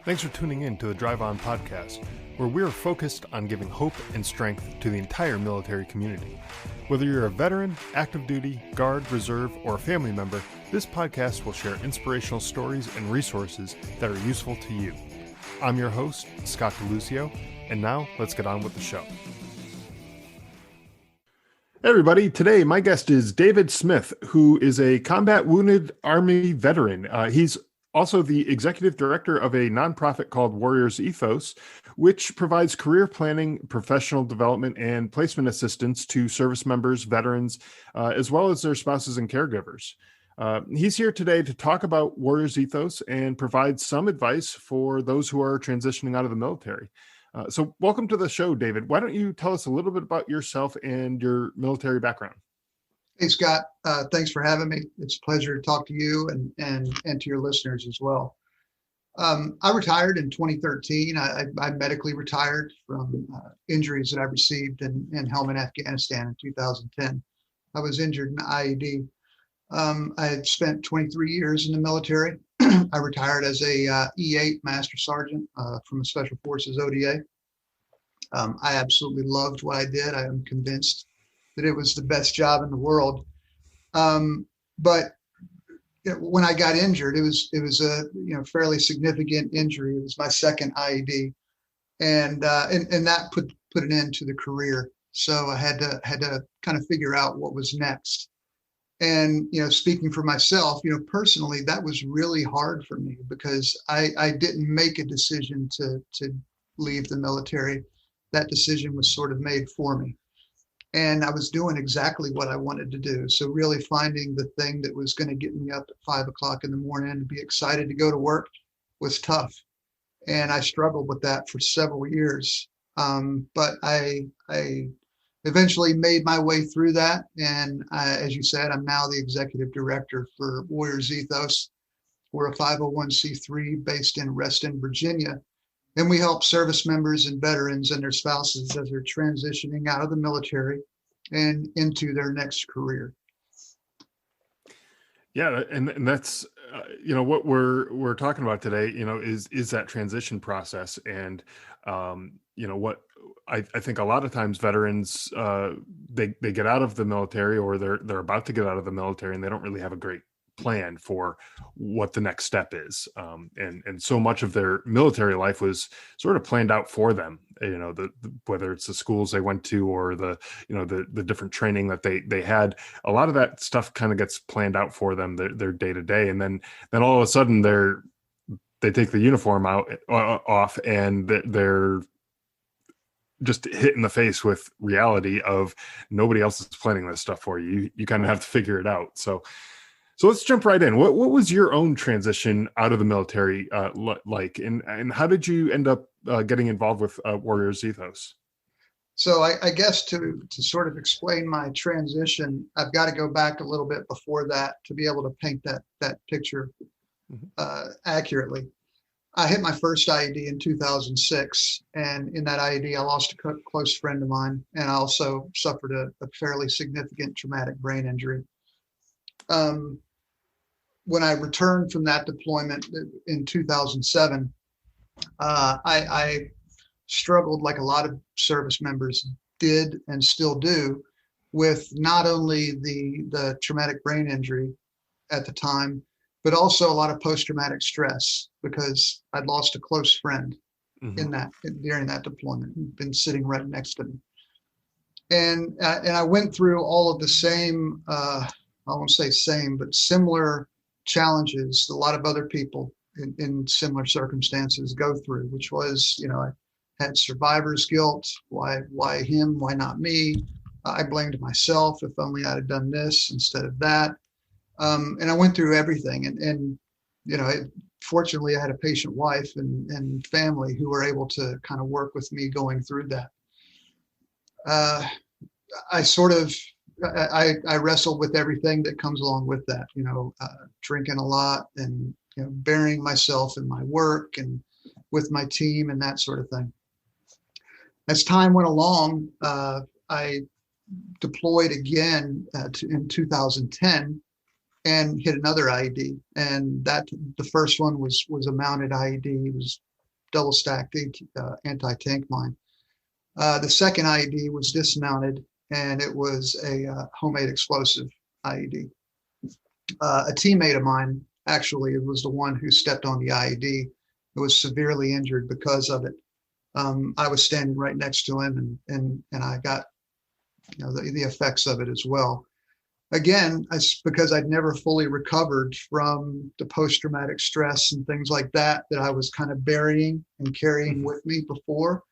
Thanks for tuning in to the Drive On podcast, where we are focused on giving hope and strength to the entire military community. Whether you're a veteran, active duty, guard, reserve, or a family member, this podcast will share inspirational stories and resources that are useful to you. I'm your host, Scott DeLucio, and now let's get on with the show. Hey everybody, today my guest is David Smith, who is a combat wounded Army veteran. He's also the executive director of a nonprofit called Warriors Ethos, which provides career planning, professional development, and placement assistance to service members, veterans, as well as their spouses and caregivers. He's here today to talk about Warriors Ethos and provide some advice for those who are transitioning out of the military. So welcome to the show, David. Why don't you tell us a little bit about yourself and your military background? Hey, Scott. Thanks for having me. It's a pleasure to talk to you and to your listeners as well. I retired in 2013. I medically retired from injuries that I received in Helmand, Afghanistan in 2010. I was injured in IED. I had spent 23 years in the military. I retired as a E8 Master Sergeant from a Special Forces ODA. I absolutely loved what I did. I am convinced that it was the best job in the world. But when I got injured, it was a fairly significant injury. It was my second IED, and that put an end to the career. So I had to kind of figure out what was next. And speaking for myself, personally, that was really hard for me because I didn't make a decision to leave the military. That decision was sort of made for me. And I was doing exactly what I wanted to do. So really finding the thing that was going to get me up at 5 o'clock in the morning and be excited to go to work was tough. And I struggled with that for several years. But I eventually made my way through that. And as you said, I'm now the executive director for Warriors Ethos. We're a 501c3 based in Reston, Virginia. And we help service members and veterans and their spouses as they're transitioning out of the military and into their next career. Yeah, and that's what we're talking about today. Is that transition process, and what I think a lot of times veterans they get out of the military, or they're about to get out of the military, and they don't really have a great plan for what the next step is, and so much of their military life was sort of planned out for them. Whether it's the schools they went to or the different training that they had, a lot of that stuff kind of gets planned out for them, their day to day, and then all of a sudden they take the uniform off, and they're just hit in the face with reality of nobody else is planning this stuff for you. You kind of have to figure it out. So let's jump right in. What was your own transition out of the military like, and how did you end up getting involved with Warriors Ethos? So I guess to sort of explain my transition, I've got to go back a little bit before that to be able to paint that picture accurately. I hit my first IED in 2006, and in that IED, I lost a close friend of mine, and I also suffered a fairly significant traumatic brain injury. When I returned from that deployment in 2007, I struggled, like a lot of service members did and still do, with not only the traumatic brain injury at the time, but also a lot of post-traumatic stress because I'd lost a close friend during that deployment, who'd been sitting right next to me. And I went through all of the same, I won't say same, but similar challenges a lot of other people in similar circumstances go through, which was, I had survivor's guilt. Why him? Why not me? I blamed myself. If only I'd have done this instead of that. And I went through everything. And fortunately, I had a patient wife and family who were able to kind of work with me going through that. I wrestled with everything that comes along with that, drinking a lot and burying myself in my work and with my team and that sort of thing. As time went along, I deployed again in 2010 and hit another IED. And that the first one was a mounted IED. It was double stacked anti-tank mine. The second IED was dismounted, and it was a homemade explosive IED. A teammate of mine actually was the one who stepped on the IED, who was severely injured because of it. I was standing right next to him, and I got the effects of it as well. Again, because I'd never fully recovered from the post-traumatic stress and things like that I was kind of burying and carrying with me before.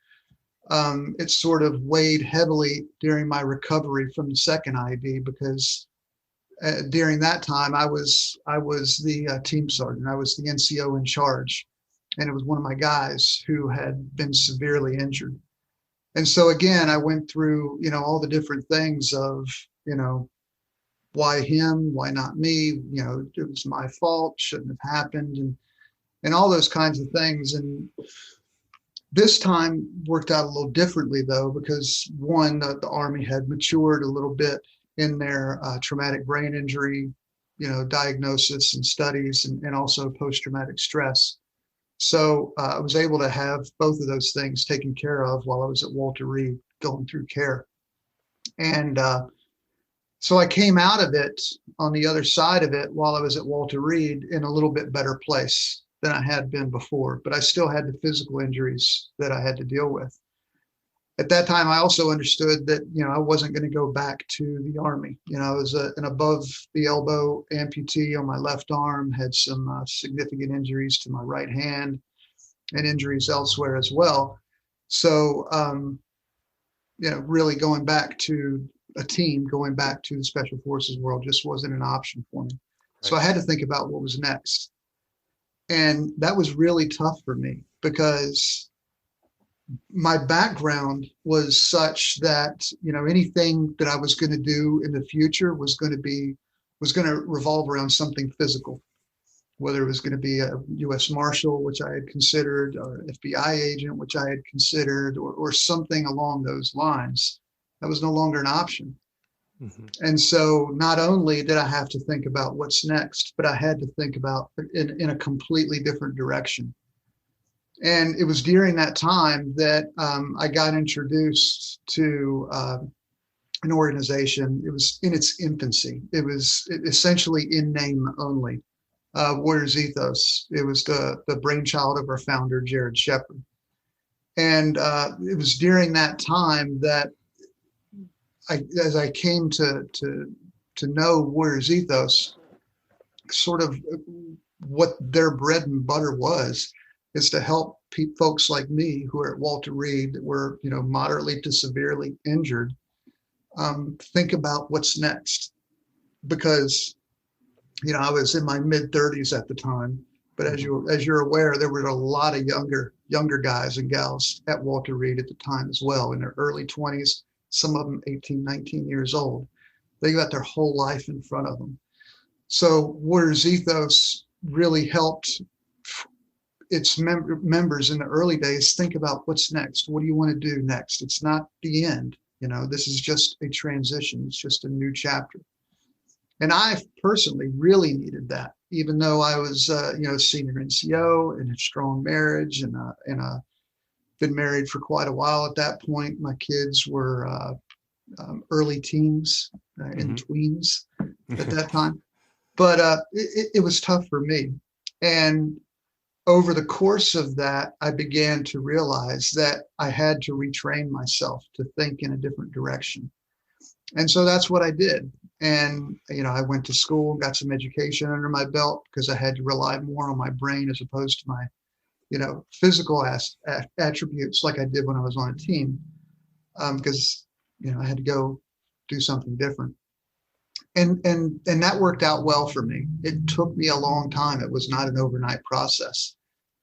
It sort of weighed heavily during my recovery from the second IED, because during that time I was the team sergeant. I was the NCO in charge, and it was one of my guys who had been severely injured. And so again, I went through all the different things of why him, why not me? It was my fault, shouldn't have happened, and all those kinds of things. And this time worked out a little differently, though, because one, the Army had matured a little bit in their traumatic brain injury, diagnosis and studies, and also post-traumatic stress. So I was able to have both of those things taken care of while I was at Walter Reed going through care. And so I came out of it on the other side of it while I was at Walter Reed in a little bit better place than I had been before, but I still had the physical injuries that I had to deal with. At that time, I also understood that, I wasn't going to go back to the Army. I was an above the elbow amputee on my left arm, had some significant injuries to my right hand and injuries elsewhere as well. So, really going back to a team, going back to the Special Forces world just wasn't an option for me. Right. So I had to think about what was next. And that was really tough for me, because my background was such that, anything that I was going to do in the future was going to revolve around something physical, whether it was going to be a U.S. Marshal, which I had considered, or an FBI agent, which I had considered, or something along those lines. That was no longer an option. Mm-hmm. And so not only did I have to think about what's next, but I had to think about in a completely different direction. And it was during that time that I got introduced to an organization. It was in its infancy. It was essentially in name only. Warriors Ethos. It was the brainchild of our founder, Jared Shepard. And it was during that time that as I came to know Warriors Ethos, sort of what their bread and butter was, is to help folks like me who are at Walter Reed that were, moderately to severely injured, think about what's next. Because, I was in my mid 30s at the time, but as you're aware, there were a lot of younger guys and gals at Walter Reed at the time as well, in their early 20s. Some of them 18, 19 years old. They got their whole life in front of them. So Warriors Ethos really helped its members in the early days think about what's next. What do you want to do next? It's not the end. This is just a transition. It's just a new chapter. And I personally really needed that, even though I was, senior NCO in a strong marriage and been married for quite a while at that point. My kids were early teens and tweens at that time. But it was tough for me. And over the course of that, I began to realize that I had to retrain myself to think in a different direction. And so that's what I did. And, I went to school, got some education under my belt, because I had to rely more on my brain as opposed to my physical attributes like I did when I was on a team, because, I had to go do something different. And that worked out well for me. It took me a long time. It was not an overnight process.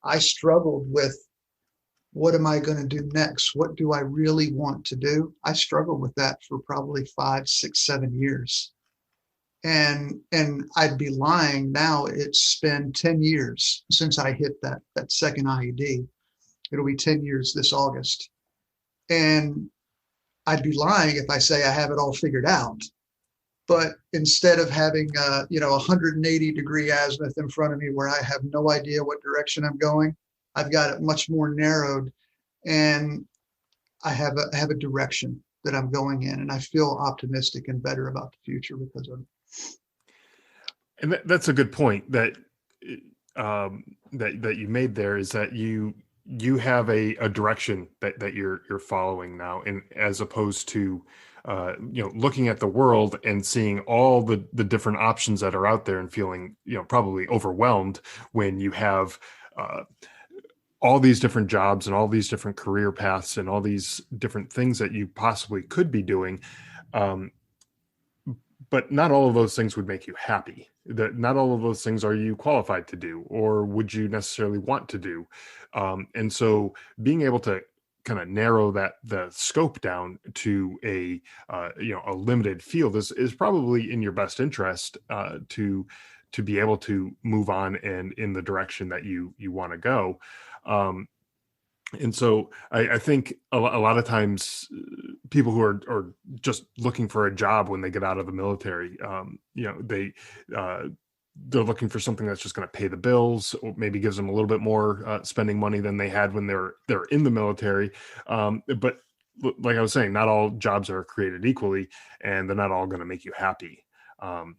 I struggled with, what am I going to do next? What do I really want to do? I struggled with that for probably 5, 6, 7 years. And I'd be lying now. It's been 10 years since I hit that second IED. It'll be 10 years this August. And I'd be lying if I say I have it all figured out. But instead of having 180-degree azimuth in front of me where I have no idea what direction I'm going, I've got it much more narrowed, and I have a direction that I'm going in, and I feel optimistic and better about the future because of it. And that's a good point that you made there, is that you have a direction that you're following now, and as opposed to looking at the world and seeing all the different options that are out there and feeling probably overwhelmed when you have all these different jobs and all these different career paths and all these different things that you possibly could be doing. Um, but not all of those things would make you happy. That not all of those things are you qualified to do, or would you necessarily want to do. And so being able to kind of narrow the scope down to a limited field is probably in your best interest, to be able to move on and in the direction that you want to go. Um, and so I think a lot of times people who are just looking for a job when they get out of the military, they're looking for something that's just going to pay the bills, or maybe gives them a little bit more spending money than they had when they're in the military. But like I was saying, not all jobs are created equally, and they're not all going to make you happy. Um,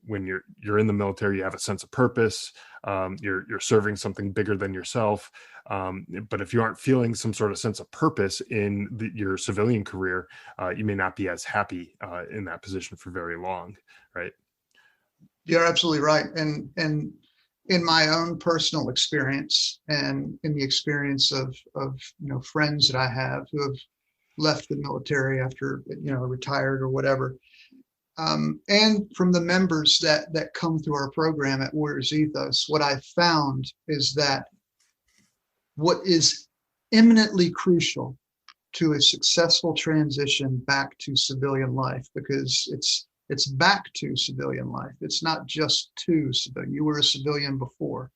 when you're in the military, you have a sense of purpose. You're serving something bigger than yourself. But if you aren't feeling some sort of sense of purpose in your civilian career, you may not be as happy in that position for very long, right? You're absolutely right. And in my own personal experience, and in the experience of friends that I have who have left the military after retired or whatever, and from the members that come through our program at Warriors Ethos, what I found is that what is eminently crucial to a successful transition back to civilian life, because it's back to civilian life. It's not just to civilian. You were a civilian before.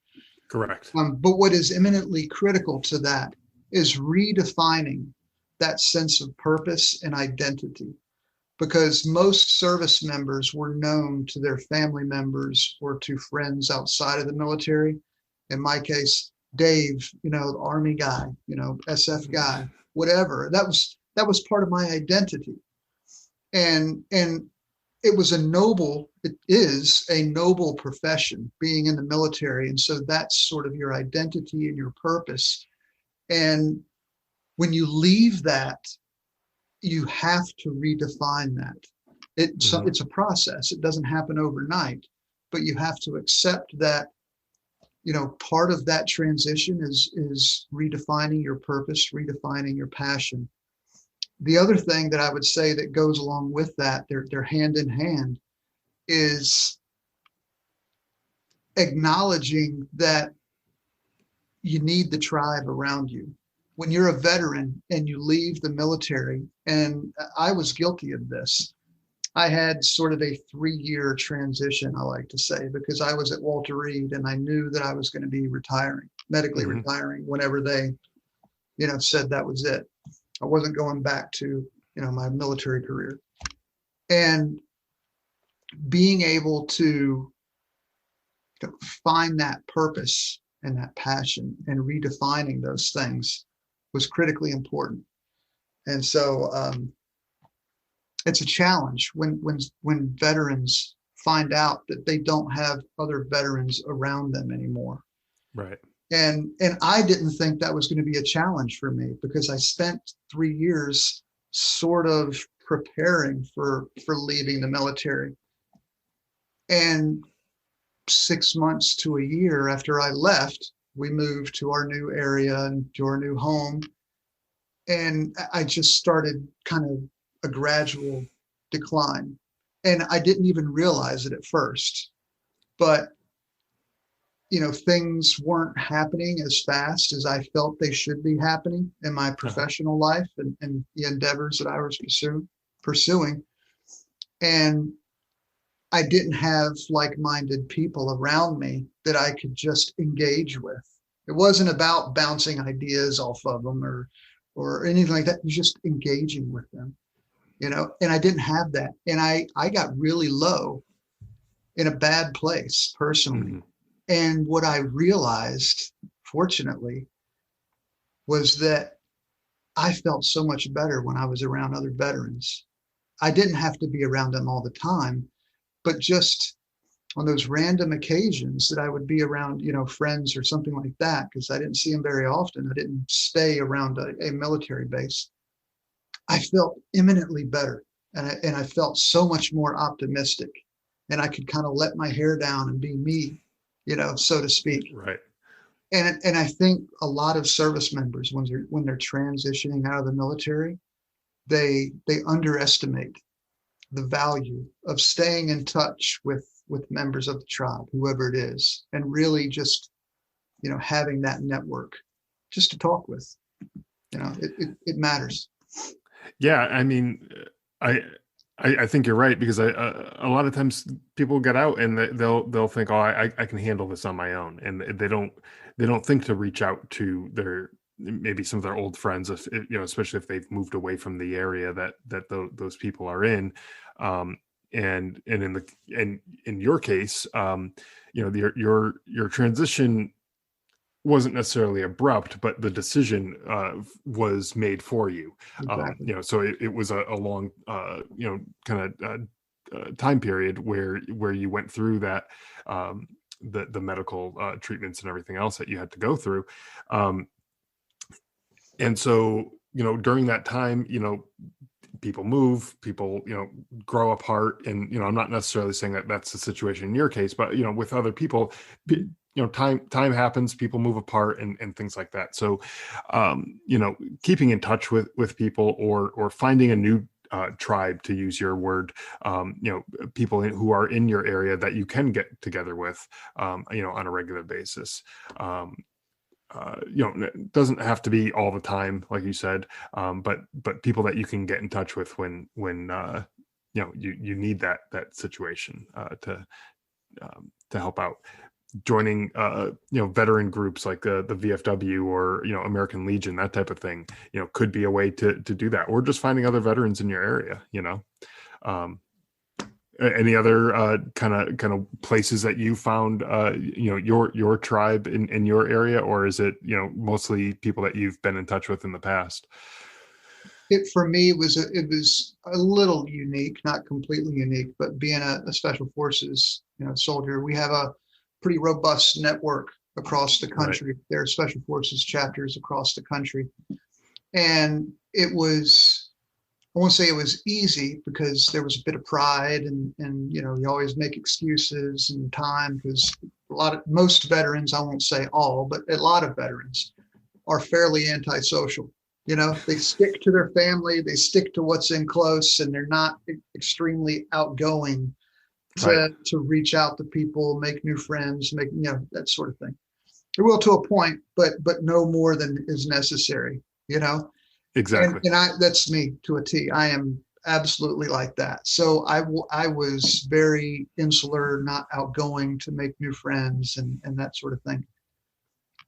Correct. But what is eminently critical to that is redefining that sense of purpose and identity, because most service members were known to their family members or to friends outside of the military. In my case, Dave, the Army guy, SF guy, whatever. That was part of my identity. And it is a noble profession, being in the military. And so that's sort of your identity and your purpose. And when you leave that, you have to redefine that. It's a process. It doesn't happen overnight, but you have to accept that, part of that transition is redefining your purpose, redefining your passion. The other thing that I would say that goes along with that, they're hand in hand, is acknowledging that you need the tribe around you. When you're a veteran and you leave the military, and I was guilty of this, I had sort of a 3-year transition, I like to say, because I was at Walter Reed and I knew that I was going to be medically retiring whenever they, said that was it. I wasn't going back to, my military career. And being able to find that purpose and that passion and redefining those things was critically important. And so it's a challenge when veterans find out that they don't have other veterans around them anymore. Right. And I didn't think that was going to be a challenge for me, because I spent 3 years sort of preparing for leaving the military. And 6 months to a year after I left, we moved to our new area and to our new home. And I just started kind of a gradual decline. And I didn't even realize it at first. But, things weren't happening as fast as I felt they should be happening in my professional life and the endeavors that I was pursuing. And I didn't have like-minded people around me that I could just engage with. It wasn't about bouncing ideas off of them or anything like that. It was just engaging with them, and I didn't have that. And I got really low, in a bad place personally. And what I realized fortunately, was that I felt so much better when I was around other veterans. I didn't have to be around them all the time, but just on those random occasions that I would be around, friends or something like that, because I didn't see them very often. I didn't stay around a military base. I felt eminently better, and I felt so much more optimistic, and I could kind of let my hair down and be me, so to speak. Right. And I think a lot of service members, when they're transitioning out of the military, they underestimate the value of staying in touch with members of the tribe, whoever it is, and really just having that network just to talk with. It matters. Yeah, I mean, I I think you're right because a lot of times people get out and they'll think, oh, I can handle this on my own, and they don't think to reach out to their maybe some of their old friends, especially if they've moved away from the area that those people are in, and in your case, your transition wasn't necessarily abrupt, but the decision was made for you. Exactly. So it was a long, kind of time period where you went through that, the medical treatments and everything else that you had to go through. Um, and so, during that time, people move, people, grow apart. And, I'm not necessarily saying that that's the situation in your case, but, with other people, time happens, people move apart and things like that. So, keeping in touch with people or finding a new tribe, to use your word, people who are in your area that you can get together with, on a regular basis. It doesn't have to be all the time, like you said, but people that you can get in touch with when you need that situation to help out. Joining veteran groups like the VFW or American Legion, that type of thing, could be a way to do that, or just finding other veterans in your area. Um, any other kind of places that you found your tribe in your area, or is it mostly people that you've been in touch with in the past? It for me it was a little unique, not completely unique, but being a special forces soldier, we have a pretty robust network across the Right. country. There are special forces chapters across the country, and it was, I won't say it was easy, because there was a bit of pride, and you always make excuses and time, because most veterans, I won't say all, but a lot of veterans are fairly antisocial. They stick to their family, they stick to what's in close, and they're not extremely outgoing Right. to reach out to people, make new friends, make that sort of thing. They will to a point, but no more than is necessary. And Exactly. that's me to a T. I am absolutely like that. So I was very insular, not outgoing to make new friends and that sort of thing.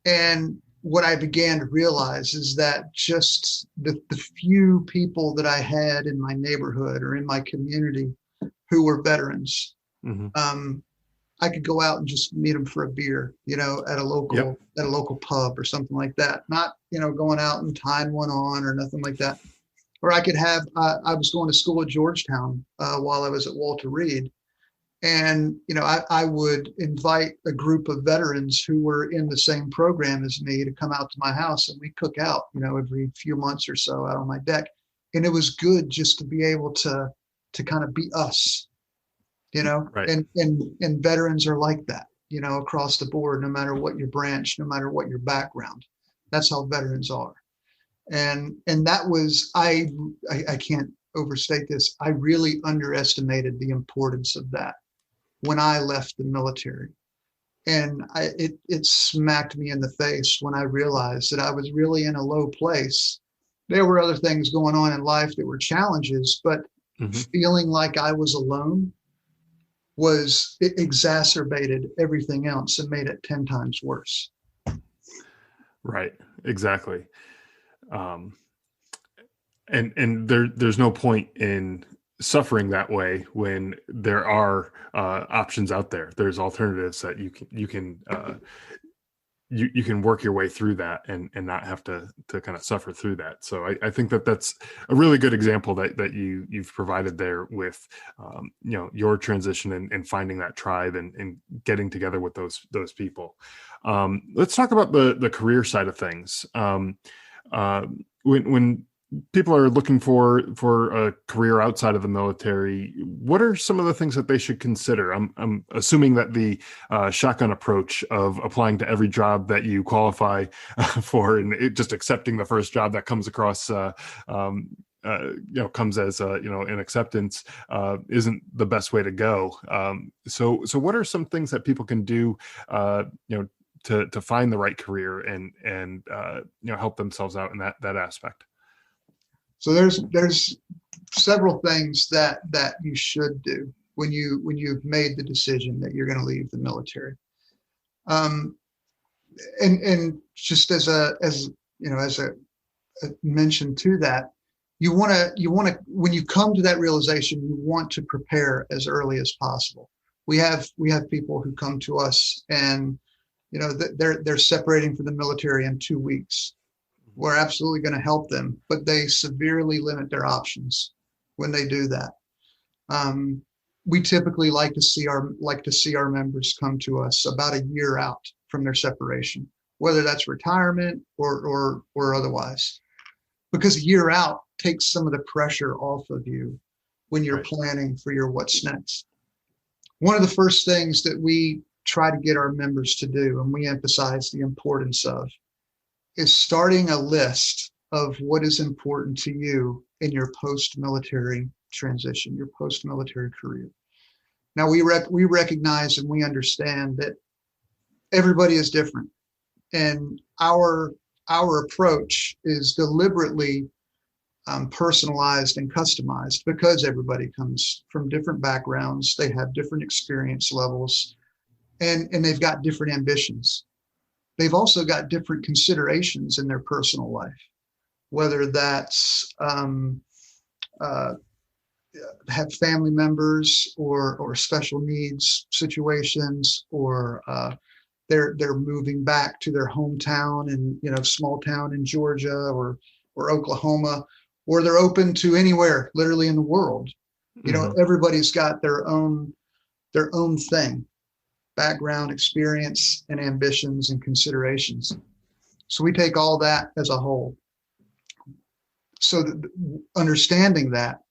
And what I began to realize is that just the few people that I had in my neighborhood or in my community who were veterans, Hmm. um, I could go out and just meet them for a beer, at a Yep. local pub or something like that. Not, going out and tying one on or nothing like that. Or I could have, I was going to school at Georgetown while I was at Walter Reed. And, I would invite a group of veterans who were in the same program as me to come out to my house, and we cook out, every few months or so out on my deck. And it was good just to be able to kind of be us, Right. and veterans are like that, across the board, no matter what your branch, no matter what your background. That's how veterans are. And that was, I can't overstate this. I really underestimated the importance of that when I left the military. And it smacked me in the face when I realized that I was really in a low place. There were other things going on in life that were challenges, but Hmm. feeling like I was alone was, it exacerbated everything else and made it 10 times worse. Right. Exactly. Um, and there's no point in suffering that way when there are options out there. There's alternatives that you can work your way through that and not have to kind of suffer through that. So I think that's a really good example that you've provided there with your transition and finding that tribe and getting together with those people. Let's talk about the career side of things. When people are looking for a career outside of the military, what are some of the things that they should consider? I'm assuming that the shotgun approach of applying to every job that you qualify for and just accepting the first job that comes across comes as an acceptance isn't the best way to go. So what are some things that people can do to find the right career and help themselves out in that aspect? So there's several things that you should do when you've made the decision that you're going to leave the military. And just as a mention to that, you want to when you come to that realization, you want to prepare as early as possible. We have people who come to us and they're separating from the military in 2 weeks. We're absolutely going to help them, but they severely limit their options when they do that. We typically like to see our members come to us about a year out from their separation, whether that's retirement or otherwise, because a year out takes some of the pressure off of you when you're planning for your what's next. One of the first things that we try to get our members to do, and we emphasize the importance of, is starting a list of what is important to you in your post-military transition, your post-military career. Now, we recognize and we understand that everybody is different, and our approach is deliberately personalized and customized because everybody comes from different backgrounds, they have different experience levels, and they've got different ambitions. They've also got different considerations in their personal life, whether that's have family members or special needs situations, or they're moving back to their hometown in small town in Georgia or Oklahoma, or they're open to anywhere literally in the world. Everybody's got their own thing. Background, experience, and ambitions and considerations. So we take all that as a whole. So understanding that,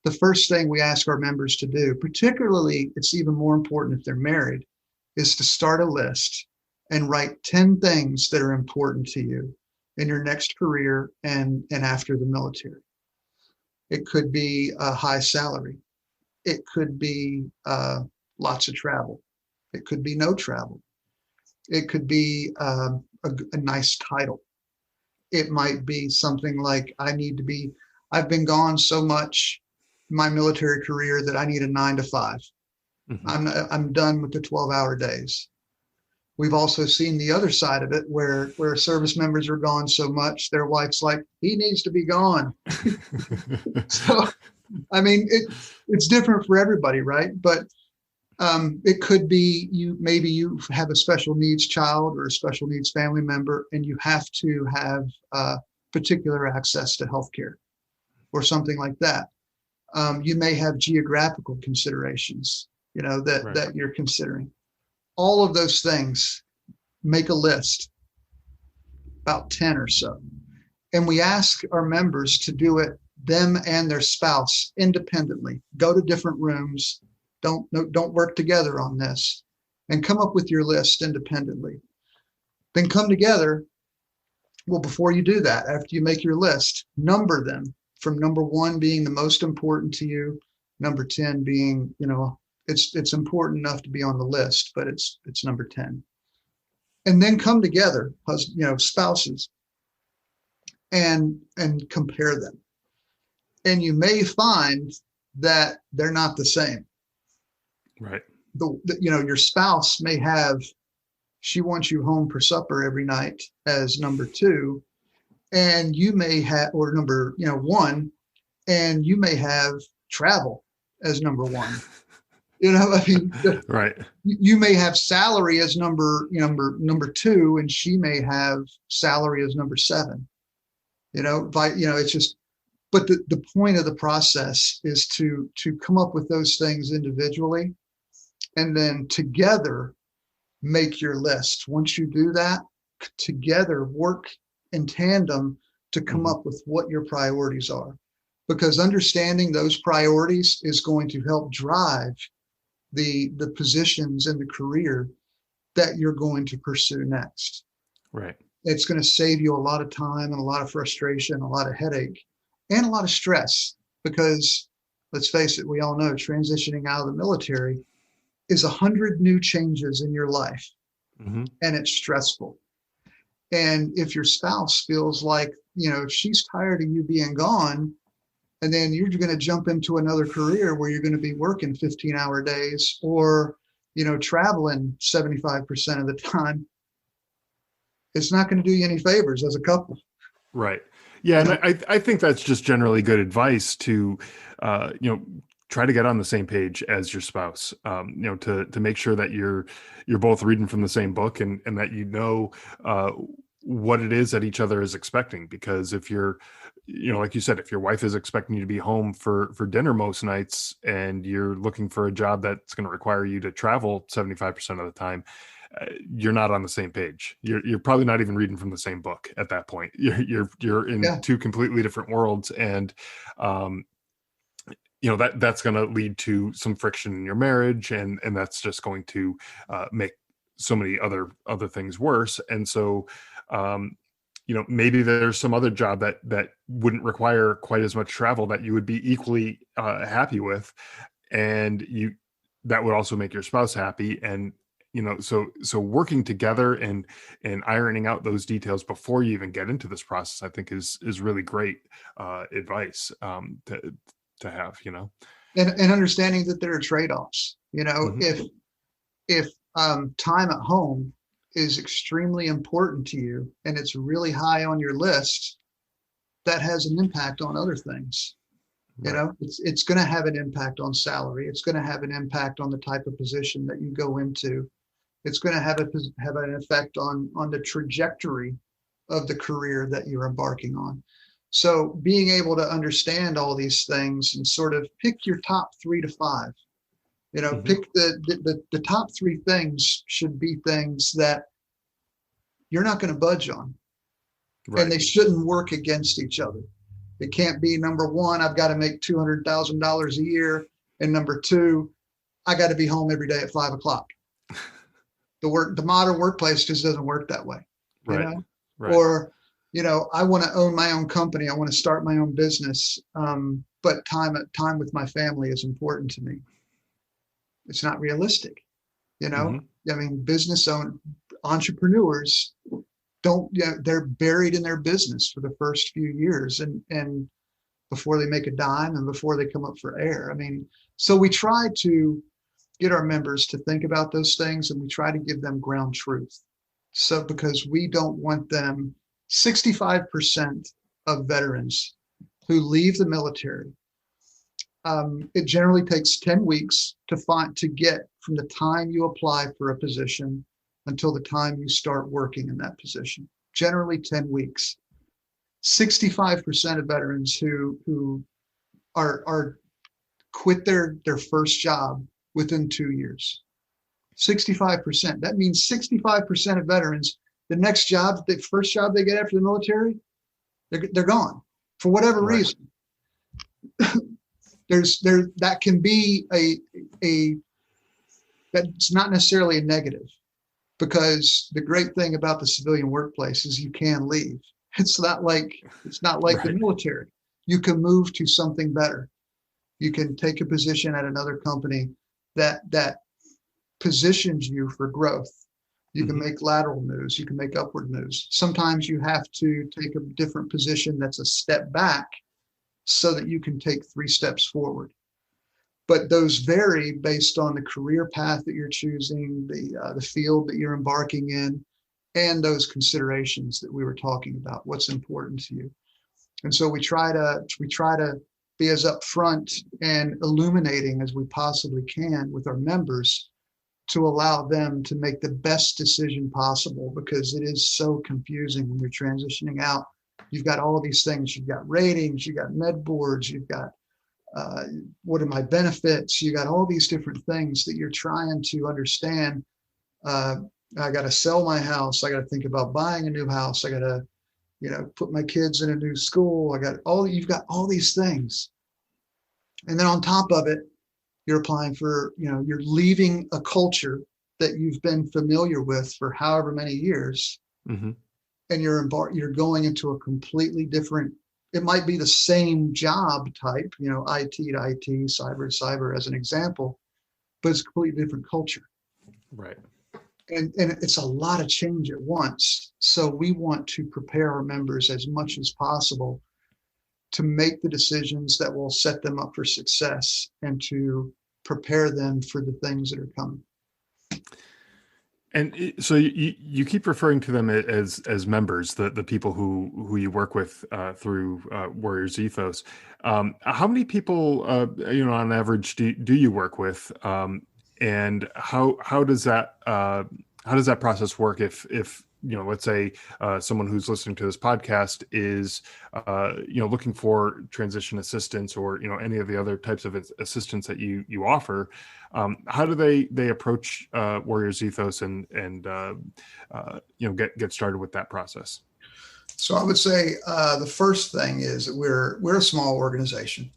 the first thing we ask our members to do, particularly it's even more important if they're married, is to start a list and write 10 things that are important to you in your next career and after the military. It could be a high salary. It could be lots of travel. It could be no travel. It could be a nice title. It might be something like, I've been gone so much in my military career that I need a 9 to 5. Mm-hmm. I'm done with the 12-hour days. We've also seen the other side of it where service members are gone so much, their wife's like, he needs to be gone. So, I mean, it's different for everybody, right? But it could be maybe you have a special needs child or a special needs family member, and you have to have particular access to healthcare or something like that. You may have geographical considerations, that you're considering. All of those things, make a list, about 10 or so. And we ask our members to do it, them and their spouse, independently. Go to different rooms. Don't work together on this, and come up with your list independently. Then come together. Well, before you do that, after you make your list, number them from number 1 being the most important to you, number 10 being, it's important enough to be on the list, but it's number 10. And then come together, spouses, and compare them. And you may find that they're not the same. Right. Your spouse may have, she wants you home for supper every night as number 2, and you may have, or number 1, and you may have travel as number 1. I mean, Right. you may have salary as number two, and she may have salary as number seven. It's just. But the point of the process is to come up with those things individually, and then together make your list. Once you do that, together work in tandem to come Hmm. up with what your priorities are. Because understanding those priorities is going to help drive the positions in the career that you're going to pursue next. Right. It's going to save you a lot of time and a lot of frustration, a lot of headache, and a lot of stress. Because let's face it, we all know transitioning out of the military is 100 new changes in your life, Hmm. and it's stressful. And if your spouse feels like, if she's tired of you being gone, and then you're going to jump into another career where you're going to be working 15-hour days, or, traveling 75% of the time, it's not going to do you any favors as a couple. Right. Yeah, and I think that's just generally good advice to, you know, try to get on the same page as your spouse. To make sure that you're both reading from the same book, and that uh, what it is that each other is expecting. Because if like you said, if your wife is expecting you to be home for dinner most nights, and you're looking for a job that's going to require you to travel 75% of the time, you're not on the same page. You're probably not even reading from the same book at that point. You're in Yeah. two completely different worlds, and um, that's going to lead to some friction in your marriage, and that's just going to make so many other things worse. And so, um, maybe there's some other job that wouldn't require quite as much travel that you would be equally happy with, and you that would also make your spouse happy. And so working together and ironing out those details before you even get into this process, I think is really great advice to have. And understanding that there are trade-offs. Hmm. If time at home is extremely important to you and it's really high on your list, that has an impact on other things. Right. It's going to have an impact on salary. It's going to have an impact on the type of position that you go into. It's going to have an effect on the trajectory of the career that you're embarking on. So being able to understand all these things and sort of pick your top 3 to 5. Hmm. Pick the top 3 things should be things that you're not going to budge on, and Right. they shouldn't work against each other. It can't be number one, I've got to make $200,000 a year, and number two, I got to be home every day at 5 o'clock. The modern workplace just doesn't work that way, you Right. know. Right. Or, I want to own my own company. I want to start my own business, but time with my family is important to me. It's not realistic, you know. Hmm. I mean, entrepreneurs don't, they're buried in their business for the first few years, and before they make a dime and before they come up for air. I mean, so we try to get our members to think about those things, and we try to give them ground truth. So, because we don't want them, 65% of veterans who leave the military, it generally takes 10 weeks to get from the time you apply for a position until the time you start working in that position. Generally 10 weeks. 65% of veterans who are quit their first job within 2 years. 65%. That means 65% of veterans, the next job, the first job they get after the military, they're gone for whatever Right. reason. That can be a that's not necessarily a negative, because the great thing about the civilian workplace is you can leave. It's not like the Right. military. You can move to something better. You can take a position at another company that positions you for growth. You can Hmm. make lateral moves. You can make upward moves. Sometimes you have to take a different position that's a step back so that you can take 3 steps forward. But those vary based on the career path that you're choosing, the field that you're embarking in, and those considerations that we were talking about. What's important to you? And so we try to be as upfront and illuminating as we possibly can with our members to allow them to make the best decision possible, because it is so confusing when you're transitioning out. You've got all these things. You've got ratings, you've got med boards, you've got what are my benefits? You got all these different things that you're trying to understand. I got to sell my house. I got to think about buying a new house. I got to, put my kids in a new school. You've got all these things. And then on top of it, you're applying for, you're leaving a culture that you've been familiar with for however many years. Mm-hmm. And you're going into a completely different, it might be the same job type, IT to IT, cyber to cyber as an example, but it's a completely different culture. Right. And it's a lot of change at once. So we want to prepare our members as much as possible to make the decisions that will set them up for success and to prepare them for the things that are coming. And so you keep referring to them as members, the people who you work with through Warriors Ethos. How many people on average do you work with, and how does that process work if let's say someone who's listening to this podcast is looking for transition assistance or any of the other types of assistance that you offer. How do they approach Warriors Ethos and get started with that process? So I would say the first thing is that we're a small organization.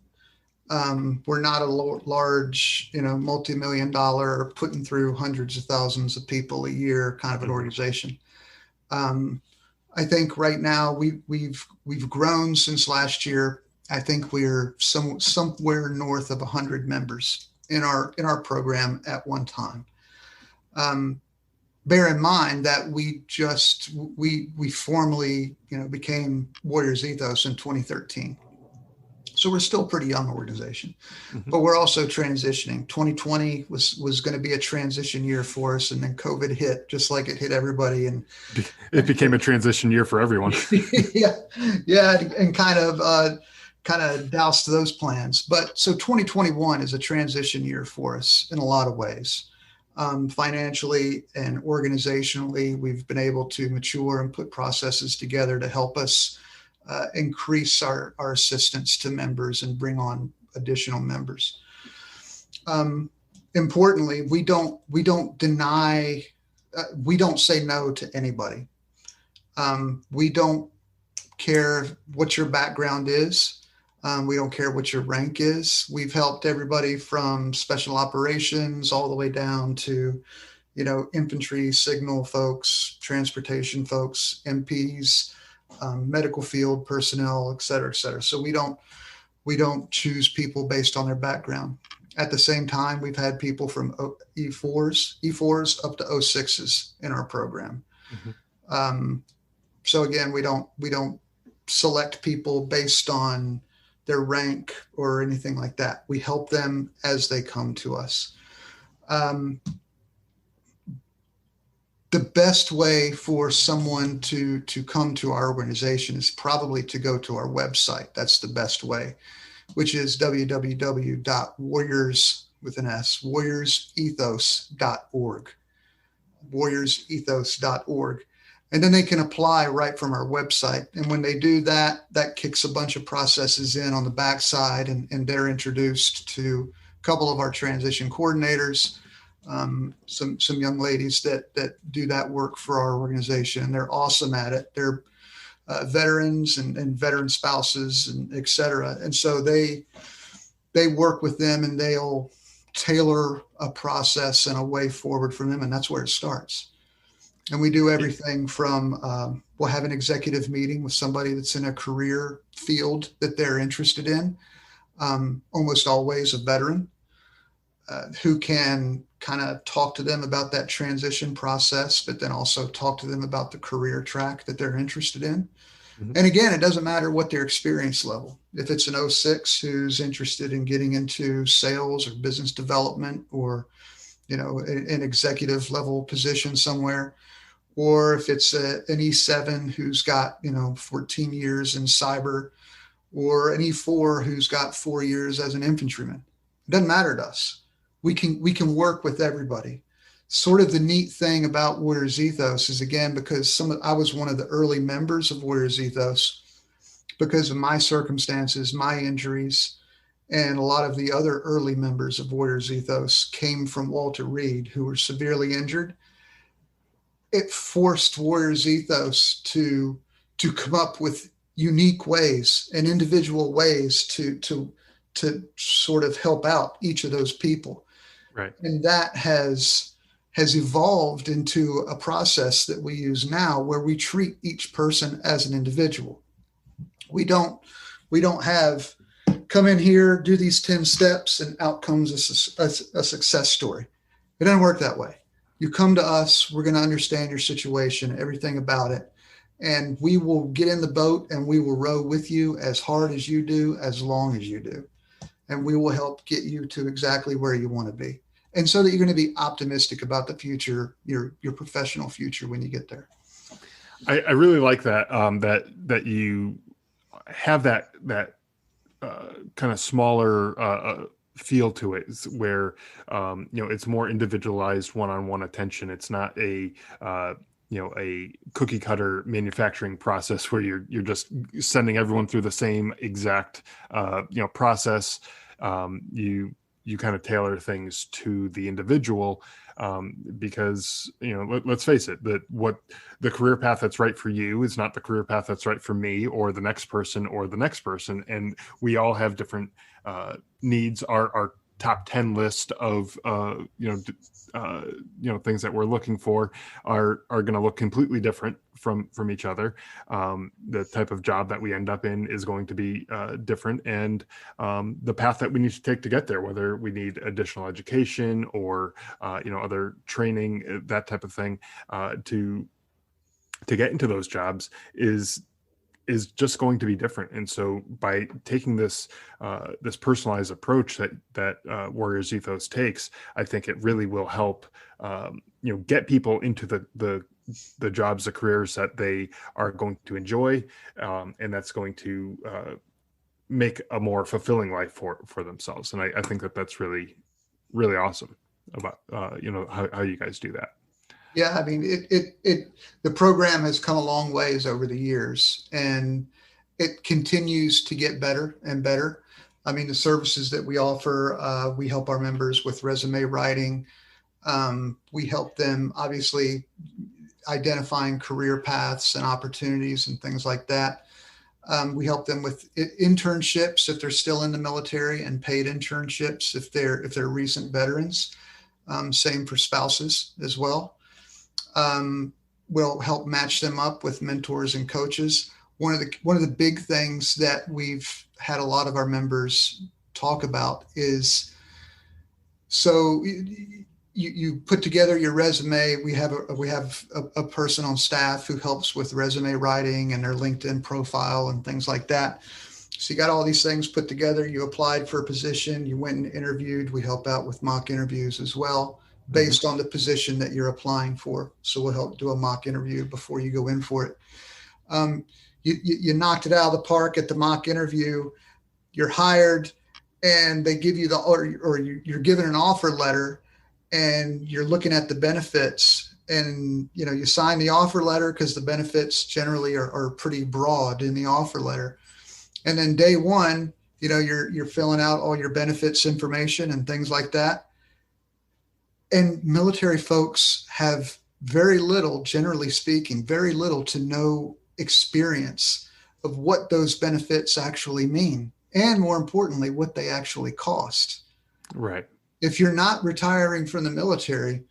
We're not a large, multi-million dollar, putting through hundreds of thousands of people a year kind of an organization. I think right now we've grown since last year. I think we're somewhere north of 100 members in our program at one time. Bear in mind that we formally became Warriors Ethos in 2013. So we're still a pretty young organization, but we're also transitioning. 2020 was going to be a transition year for us, and then COVID hit, just like it hit everybody, and it became a transition year for everyone. yeah, and kind of doused those plans. But so 2021 is a transition year for us in a lot of ways. Financially and organizationally, we've been able to mature and put processes together to help us increase our assistance to members and bring on additional members. Importantly, we don't deny, we don't say no to anybody. We don't care what your background is. We don't care what your rank is. We've helped everybody from special operations all the way down to, infantry, signal folks, transportation folks, MPs, medical field personnel, et cetera, et cetera. So we don't choose people based on their background. At the same time, we've had people from E4s up to O6s in our program. So again, we don't select people based on their rank or anything like that. We help them as they come to us. The best way for someone to come to our organization is probably to go to our website. That's the best way, which is warriorsethos.org. warriorsethos.org. And then they can apply right from our website. And when they do that, that kicks a bunch of processes in on the backside, and they're introduced to a couple of our transition coordinators, some young ladies that do that work for our organization. And they're awesome at it. They're veterans and veteran spouses and et cetera. And so they work with them, and they'll tailor a process and a way forward for them. And that's where it starts. And we do everything from, we'll have an executive meeting with somebody that's in a career field that they're interested in, almost always a veteran, who can kind of talk to them about that transition process, but then also talk to them about the career track that they're interested in. And again, it doesn't matter what their experience level. If it's an 06 who's interested in getting into sales or business development or, an executive level position somewhere, or if it's an E7 who's got, 14 years in cyber, or an E4 who's got 4 years as an infantryman. It doesn't matter to us. We can work with everybody. Sort of the neat thing about Warriors Ethos is, again, because I was one of the early members of Warriors Ethos, because of my circumstances, my injuries, and a lot of the other early members of Warriors Ethos came from Walter Reed, who were severely injured. It forced Warriors Ethos to come up with unique ways and individual ways to sort of help out each of those people. Right. And that has evolved into a process that we use now, where we treat each person as an individual. We don't have, come in here, do these 10 steps, and out comes a success story. It doesn't work that way. You come to us, we're going to understand your situation, everything about it, and we will get in the boat and we will row with you as hard as you do, as long as you do. And we will help get you to exactly where you want to be. And so that you're going to be optimistic about the future, your professional future, when you get there. I really like that, that you have that kind of smaller feel to it, where it's more individualized, one-on-one attention. It's not a a cookie cutter manufacturing process where you're just sending everyone through the same exact process. You kind of tailor things to the individual, because let's face it, that what the career path that's right for you is not the career path that's right for me or the next person or the next person, and we all have different needs. Our top 10 list of things that we're looking for are going to look completely different from each other. The type of job that we end up in is going to be different, and the path that we need to take to get there, whether we need additional education or other training, that type of thing, to get into those jobs is just going to be different. And so by taking this personalized approach that Warriors Ethos takes, I think it really will help get people into the jobs, the careers that they are going to enjoy, and that's going to make a more fulfilling life for themselves. And I think that's really, really awesome about how you guys do that. Yeah, I mean, the program has come a long ways over the years, and it continues to get better and better. I mean, the services that we offer, we help our members with resume writing. We help them, obviously, identifying career paths and opportunities and things like that. We help them with internships if they're still in the military, and paid internships if they're recent veterans. Same for spouses as well. We'll help match them up with mentors and coaches. One of the big things that we've had a lot of our members talk about is, so you put together your resume. We have a person on staff who helps with resume writing and their LinkedIn profile and things like that. So you got all these things put together. You applied for a position. You went and interviewed. We help out with mock interviews as well, based on the position that you're applying for. So we'll help do a mock interview before you go in for it. You knocked it out of the park at the mock interview. You're hired, and they give you or you're given an offer letter, and you're looking at the benefits, and you sign the offer letter, because the benefits generally are pretty broad in the offer letter. And then day one, you're filling out all your benefits information and things like that. And military folks have very little, generally speaking, very little to no experience of what those benefits actually mean, and more importantly, what they actually cost. Right. If you're not retiring from the military,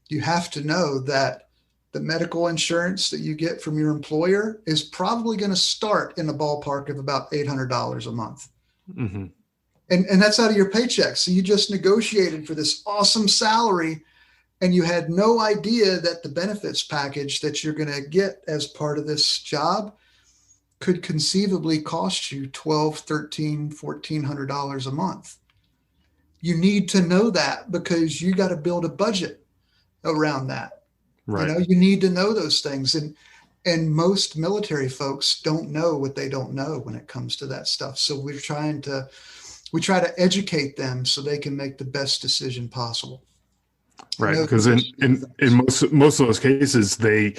you have to know that the medical insurance that you get from your employer is probably going to start in the ballpark of about $800 a month. Mm-hmm. And that's out of your paycheck. So you just negotiated for this awesome salary, and you had no idea that the benefits package that you're going to get as part of this job could conceivably cost you $1,200, $1,300, $1,400 a month. You need to know that, because you got to build a budget around that. Right. You need to know those things. And And most military folks don't know what they don't know when it comes to that stuff. So we try to educate them so they can make the best decision possible. And Right, those are because just a few in things. most of those cases, they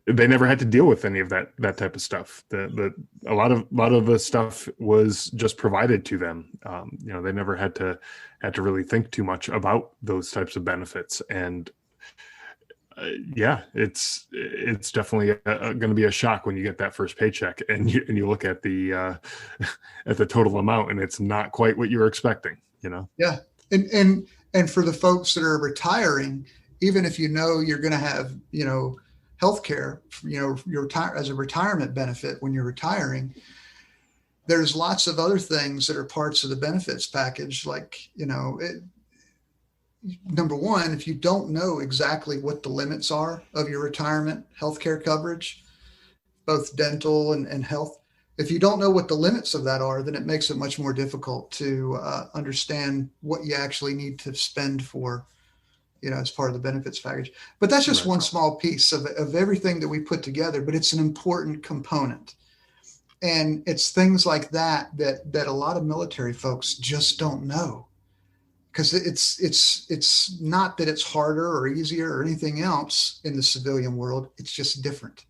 never had to deal with any of that type of stuff. A lot of the stuff was just provided to them. They never had to really think too much about those types of benefits. And yeah, it's definitely going to be a shock when you get that first paycheck and you look at the at the total amount, and it's not quite what you were expecting. Yeah. And for the folks that are retiring, even if you know you're going to have, health care, your retire as a retirement benefit when you're retiring, there's lots of other things that are parts of the benefits package. Like, number one, if you don't know exactly what the limits are of your retirement healthcare coverage, both dental and health, if you don't know what the limits of that are, then it makes it much more difficult to understand what you actually need to spend for, as part of the benefits package. But that's just Right. one small piece of everything that we put together, but it's an important component. And it's things like that a lot of military folks just don't know, because it's not that it's harder or easier or anything else in the civilian world. It's just different.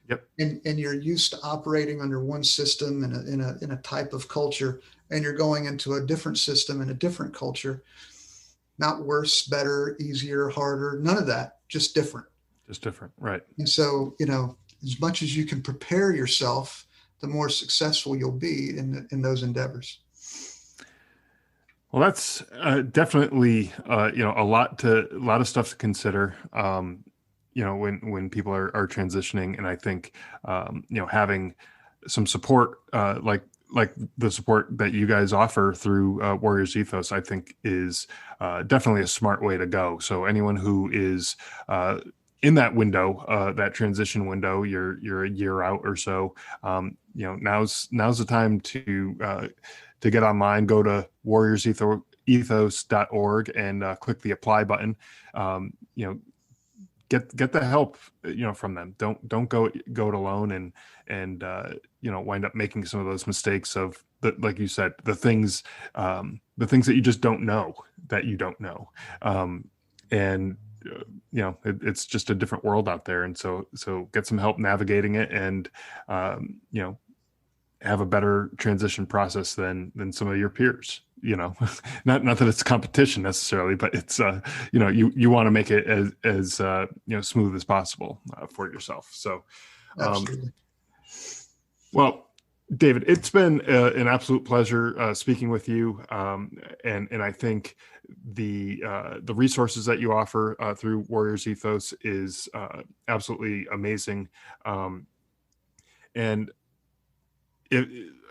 Yep. And you're used to operating under one system in a type of culture, and you're going into a different system in a different culture. Not worse, better, easier, harder, none of that, just different. Just different. Right. And so, as much as you can prepare yourself, the more successful you'll be in those endeavors. Well, that's definitely a lot of stuff to consider. When people are transitioning, and I think having some support like the support that you guys offer through Warriors Ethos, I think is definitely a smart way to go. So anyone who is in that window, that transition window, you're a year out or so. Now's the time to get online. Go to warriorsethos.org and click the apply button. Get the help from them. Don't go it alone and wind up making some of those mistakes of like you said, the things that you just don't know that you don't know. And it's just a different world out there, and so get some help navigating it, and have a better transition process than some of your peers. Not that it's competition necessarily, but it's you want to make it as smooth as possible for yourself. So Absolutely. well, David, it's been an absolute pleasure speaking with you, and I think the resources that you offer through Warriors Ethos is absolutely amazing, and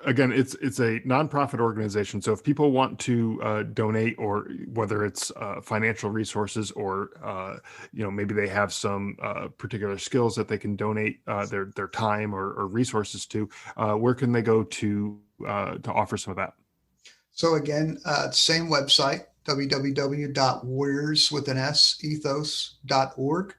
again, it's a nonprofit organization. So if people want to donate, or whether it's financial resources, or maybe they have some particular skills that they can donate their time or resources to, where can they go to offer some of that? So again, same website, www.warriorsethos.org.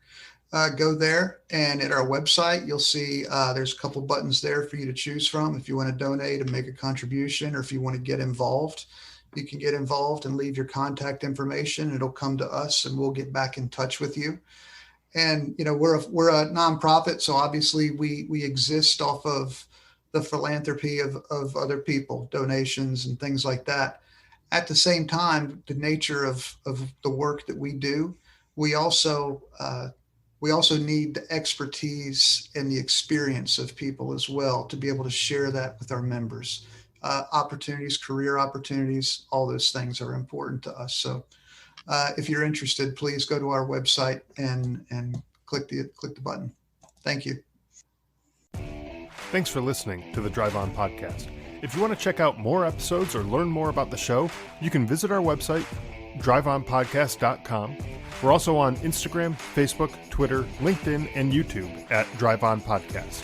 Go there, and at our website, you'll see there's a couple buttons there for you to choose from. If you want to donate and make a contribution, or if you want to get involved, you can get involved and leave your contact information. It'll come to us, and we'll get back in touch with you. And we're a nonprofit, so obviously we exist off of the philanthropy of other people, donations and things like that. At the same time, the nature of the work that we do, we also need the expertise and the experience of people as well to be able to share that with our members. Opportunities, career opportunities, all those things are important to us. So if you're interested, please go to our website and click the button. Thank you. Thanks for listening to the Drive On Podcast. If you want to check out more episodes or learn more about the show, you can visit our website, driveonpodcast.com. We're also on Instagram, Facebook, Twitter, LinkedIn, and YouTube at Drive On Podcast.